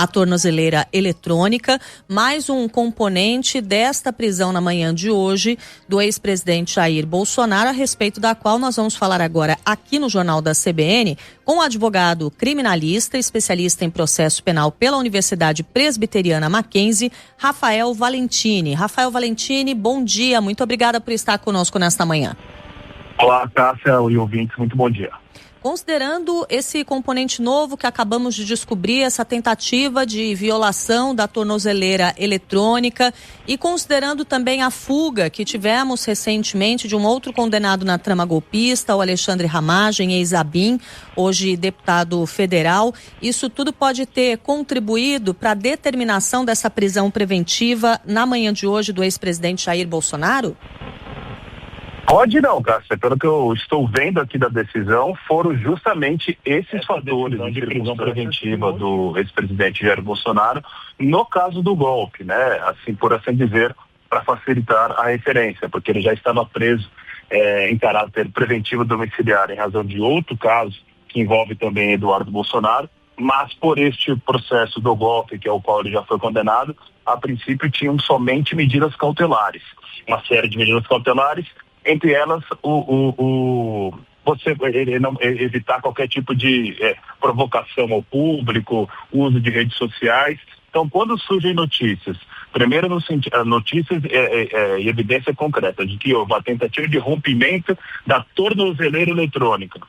a tornozeleira eletrônica, mais um componente desta prisão na manhã de hoje do ex-presidente Jair Bolsonaro, a respeito da qual nós vamos falar agora aqui no Jornal da CBN com o advogado criminalista, especialista em processo penal pela Universidade Presbiteriana Mackenzie, Rafael Valentini. Rafael Valentini, bom dia, muito obrigada por estar conosco nesta manhã. Olá, Cássia e ouvintes, muito bom dia. Considerando esse componente novo que acabamos de descobrir, essa tentativa de violação da tornozeleira eletrônica e considerando também a fuga que tivemos recentemente de um outro condenado na trama golpista, o Alexandre Ramagem, ex-ABIN, hoje deputado federal, isso tudo pode ter contribuído para a determinação dessa prisão preventiva na manhã de hoje do ex-presidente Jair Bolsonaro? Pode não, Cássia. Pelo que eu estou vendo aqui da decisão, foram justamente esses fatores de prisão preventiva do ex-presidente Jair Bolsonaro no caso do golpe, né? Assim, por assim dizer, para facilitar a referência, porque ele já estava preso em caráter preventivo domiciliar em razão de outro caso que envolve também Eduardo Bolsonaro, mas por este processo do golpe, que é o qual ele já foi condenado, a princípio tinham somente medidas cautelares, uma série de medidas cautelares. Entre elas, você não evitar qualquer tipo de provocação ao público, uso de redes sociais. Então, quando surgem notícias, primeiro notícias e evidência concreta de que houve uma tentativa de rompimento da tornozeleira eletrônica,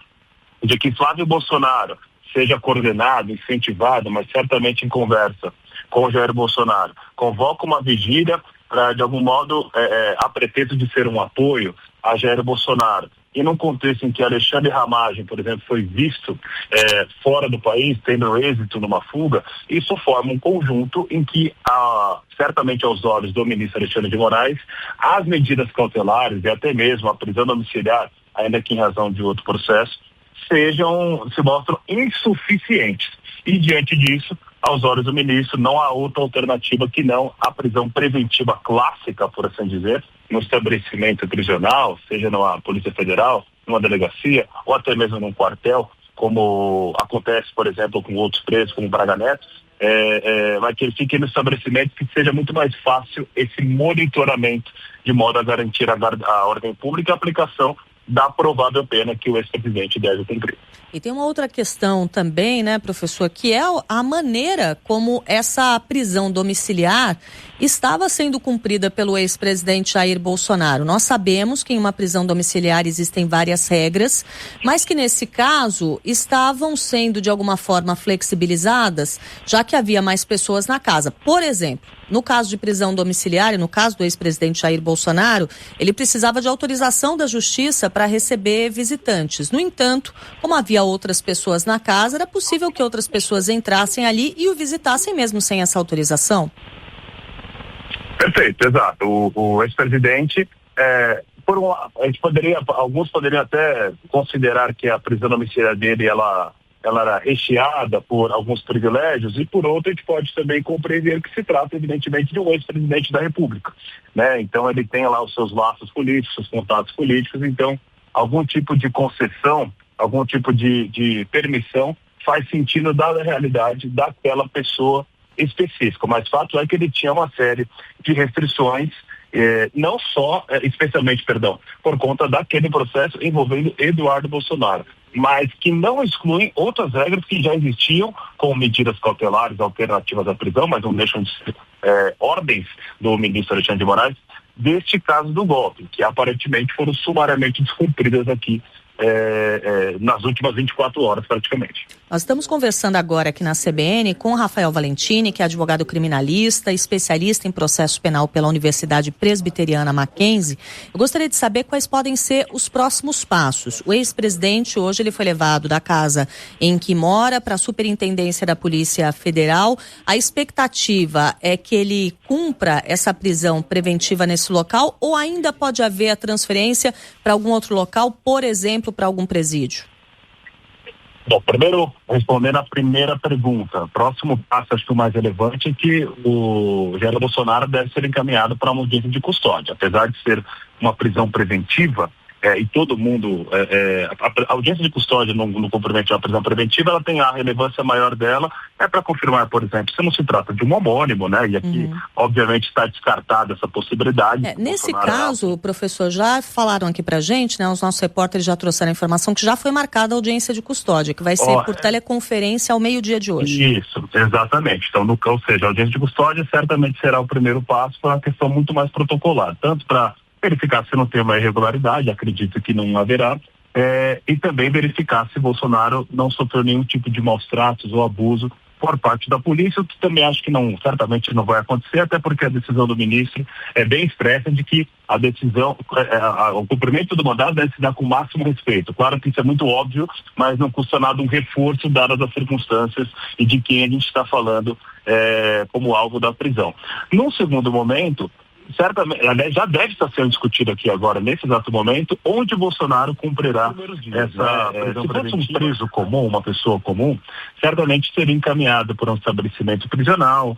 de que Flávio Bolsonaro seja coordenado, incentivado, mas certamente em conversa com Jair Bolsonaro, convoca uma vigília para, de algum modo, a pretexto de ser um apoio a Jair Bolsonaro. E num contexto em que Alexandre Ramagem, por exemplo, foi visto fora do país, tendo êxito numa fuga, isso forma um conjunto em que, certamente aos olhos do ministro Alexandre de Moraes, as medidas cautelares e até mesmo a prisão domiciliar, ainda que em razão de outro processo, se mostram insuficientes. E diante disso, aos olhos do ministro, não há outra alternativa que não a prisão preventiva clássica, por assim dizer, no estabelecimento prisional, seja na Polícia Federal, numa delegacia, ou até mesmo num quartel, como acontece, por exemplo, com outros presos, como Braga Neto, vai que ele fique no estabelecimento que seja muito mais fácil esse monitoramento, de modo a garantir a ordem pública e a aplicação da provável pena que o ex-presidente deve cumprir. E tem uma outra questão também, né, professor, que é a maneira como essa prisão domiciliar estava sendo cumprida pelo ex-presidente Jair Bolsonaro. Nós sabemos que em uma prisão domiciliar existem várias regras, mas que nesse caso estavam sendo de alguma forma flexibilizadas, já que havia mais pessoas na casa. Por exemplo, no caso de prisão domiciliar, e no caso do ex-presidente Jair Bolsonaro, ele precisava de autorização da justiça para receber visitantes. No entanto, como havia outras pessoas na casa, era possível que outras pessoas entrassem ali e o visitassem mesmo sem essa autorização? Perfeito, exato. O ex-presidente, alguns poderiam até considerar que a prisão domiciliar dele, ela era recheada por alguns privilégios, e por outro a gente pode também compreender que se trata evidentemente de um ex-presidente da República, né? Então ele tem lá os seus laços políticos, seus contatos políticos, então algum tipo de concessão, algum tipo de permissão faz sentido dada a realidade daquela pessoa específica, mas fato é que ele tinha uma série de restrições, não só, especialmente, por conta daquele processo envolvendo Eduardo Bolsonaro, mas que não excluem outras regras que já existiam, como medidas cautelares alternativas à prisão, mas não deixam de ser ordens do ministro Alexandre de Moraes, deste caso do golpe, que aparentemente foram sumariamente descumpridas aqui nas últimas 24 horas, praticamente. Nós estamos conversando agora aqui na CBN com Rafael Valentini, que é advogado criminalista, especialista em processo penal pela Universidade Presbiteriana Mackenzie. Eu gostaria de saber quais podem ser os próximos passos. O ex-presidente, hoje, ele foi levado da casa em que mora para a Superintendência da Polícia Federal. A expectativa é que ele cumpra essa prisão preventiva nesse local, ou ainda pode haver a transferência para algum outro local, por exemplo, para algum presídio? Bom, primeiro, respondendo a primeira pergunta, próximo passo, acho que o mais relevante é que o Jair Bolsonaro deve ser encaminhado para uma audiência de custódia. Apesar de ser uma prisão preventiva, e todo mundo, a audiência de custódia no cumprimento de uma prisão preventiva, ela tem a relevância maior dela, para confirmar, por exemplo, se não se trata de um homônimo, né? E aqui, obviamente, está descartada essa possibilidade. Nesse caso, professor, já falaram aqui pra gente, né? Os nossos repórteres já trouxeram a informação que já foi marcada a audiência de custódia, que vai ser por teleconferência ao meio-dia de hoje. Isso, exatamente. Então, ou seja, a audiência de custódia certamente será o primeiro passo para uma questão muito mais protocolar, tanto para verificar se não tem uma irregularidade, acredito que não haverá, e também verificar se Bolsonaro não sofreu nenhum tipo de maus tratos ou abuso por parte da polícia, o que também acho que certamente não vai acontecer, até porque a decisão do ministro é bem expressa de que a decisão, o cumprimento do mandato deve se dar com o máximo respeito. Claro que isso é muito óbvio, mas não custa nada um reforço dadas as circunstâncias e de quem a gente está falando como alvo da prisão. Num segundo momento, certamente, já deve estar sendo discutido aqui agora, nesse exato momento, onde Bolsonaro cumprirá essa prisão preventiva. Se fosse um preso comum, uma pessoa comum, certamente seria encaminhado por um estabelecimento prisional.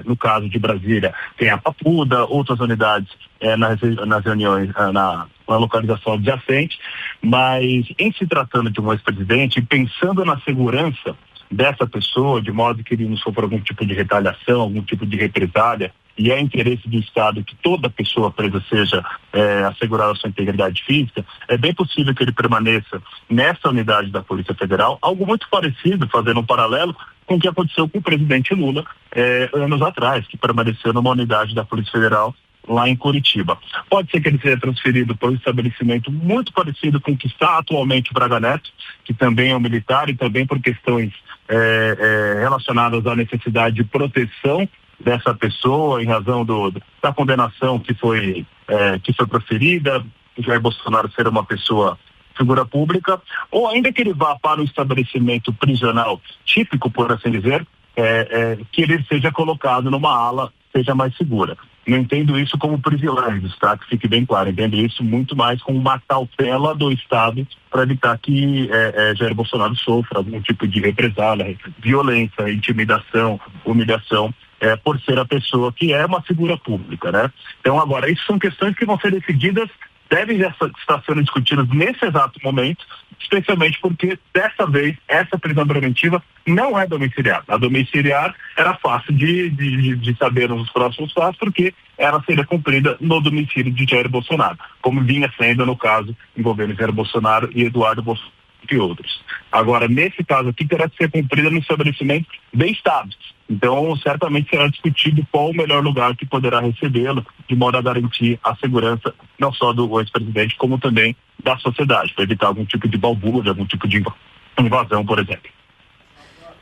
No caso de Brasília, tem a Papuda, outras unidades nas reuniões, na localização adjacente, mas em se tratando de um ex-presidente, pensando na segurança dessa pessoa, de modo que ele não sofra algum tipo de retaliação, algum tipo de represália, e é interesse do Estado que toda pessoa presa seja assegurada a sua integridade física, é bem possível que ele permaneça nessa unidade da Polícia Federal, algo muito parecido, fazendo um paralelo com o que aconteceu com o presidente Lula anos atrás, que permaneceu numa unidade da Polícia Federal lá em Curitiba. Pode ser que ele seja transferido para um estabelecimento muito parecido com o que está atualmente o Braga Neto, que também é um militar e também por questões relacionadas à necessidade de proteção dessa pessoa em razão da condenação que foi proferida, Jair Bolsonaro ser uma figura pública, ou ainda que ele vá para um estabelecimento prisional típico, por assim dizer, que ele seja colocado numa ala, seja mais segura. Não entendo isso como privilégios, tá? Que fique bem claro. Entendo isso muito mais como uma cautela do Estado para evitar que Jair Bolsonaro sofra algum tipo de represália, violência, intimidação, humilhação, por ser a pessoa que é uma figura pública, né? Então, agora, isso são questões que vão ser decididas, devem estar sendo discutidas nesse exato momento, especialmente porque, dessa vez, essa prisão preventiva não é domiciliar. A domiciliar era fácil de saber nos próximos passos, porque ela seria cumprida no domicílio de Jair Bolsonaro, como vinha sendo no caso envolvendo Jair Bolsonaro e Eduardo Bolsonaro e outros. Agora, nesse caso aqui, terá que ser cumprida no estabelecimento de Estado. Então, certamente será discutido qual o melhor lugar que poderá recebê-lo, de modo a garantir a segurança não só do ex-presidente, como também da sociedade, para evitar algum tipo de balbúrdia, algum tipo de invasão, por exemplo.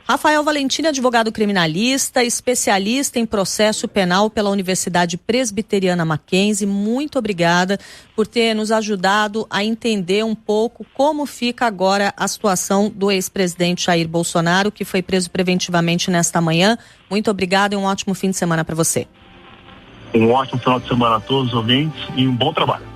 Rafael Valentim, advogado criminalista, especialista em processo penal pela Universidade Presbiteriana Mackenzie, muito obrigada por ter nos ajudado a entender um pouco como fica agora a situação do ex-presidente Jair Bolsonaro, que foi preso preventivamente nesta manhã. Muito obrigada e um ótimo fim de semana para você. Um ótimo final de semana a todos os ouvintes e um bom trabalho.